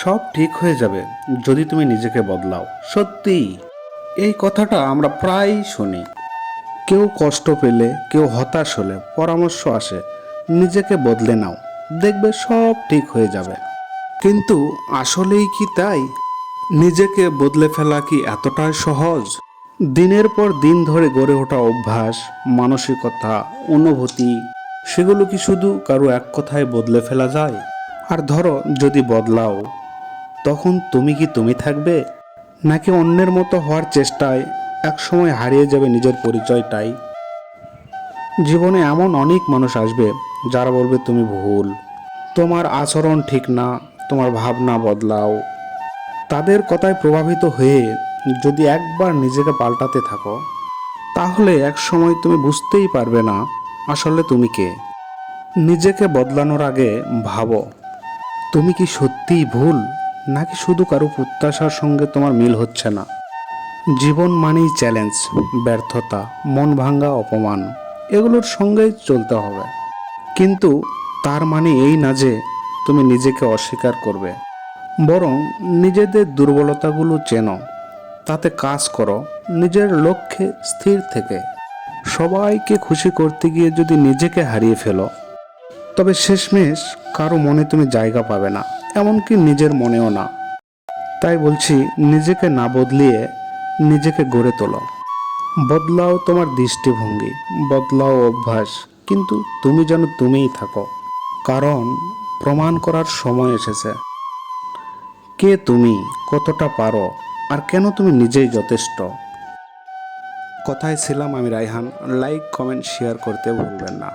সব ঠিক হয়ে যাবে যদি তুমি নিজেকে বদলাও। সত্যি, এই কথাটা আমরা প্রায়ই শুনি। কেউ কষ্ট পেলে, কেউ হতাশ হলে পরামর্শ আসে, নিজেকে বদলে নাও, দেখবে সব ঠিক হয়ে যাবে। কিন্তু আসলেই কি তাই? নিজেকে বদলে ফেলা কি এতটাই সহজ? দিনের পর দিন ধরে গড়ে ওঠা অভ্যাস, মানসিকতা, অনুভূতি, সেগুলো কি শুধু কারো এক কথায় বদলে ফেলা যায়? আর ধরো যদি বদলাও, তখন তুমি কি তুমি থাকবে, নাকি অন্যের মতো হওয়ার চেষ্টায় একসময় হারিয়ে যাবে নিজের পরিচয়টাই? জীবনে এমন অনেক মানুষ আসবে যারা বলবে তুমি ভুল, তোমার আচরণ ঠিক না, তোমার ভাবনা বদলাও। তাদের কথায় প্রভাবিত হয়ে যদি একবার নিজেকে পাল্টাতে থাকো, তাহলে এক সময় তুমি বুঝতেই পারবে না আসলে তুমি কে। নিজেকে বদলানোর আগে ভাবো, তুমি কি সত্যিই ভুল, নাকি শুধু কারো প্রত্যাশার সঙ্গে তোমার মিল হচ্ছে না? জীবন মানেই চ্যালেঞ্জ, ব্যর্থতা, মন ভাঙ্গা, অপমান, এগুলোর সঙ্গেই চলতে হবে। কিন্তু তার মানে এই না যে তুমি নিজেকে অস্বীকার করবে। বরং নিজেদের দুর্বলতাগুলো চেনো, তাতে কাজ করো, নিজের লক্ষ্যে স্থির থেকে। সবাইকে খুশি করতে গিয়ে যদি নিজেকে হারিয়ে ফেলো, তবে শেষমেশ কারো মনে তুমি জায়গা পাবে না, এমনকি নিজের মনেও না। তাই বলছি, নিজেকে না বদলিয়ে নিজেকে গড়ে তোলো। বদলাও তোমার দৃষ্টিভঙ্গি, বদলাও অভ্যাস, কিন্তু তুমি যেন তুমিই থাকো। কারণ প্রমাণ করার সময় এসেছে কে তুমি, কতটা পারো, আর কেন তুমি নিজেই যথেষ্ট। কথায় ছিলাম আমি রায়হান। লাইক, কমেন্ট, শেয়ার করতে ভুলবেন না।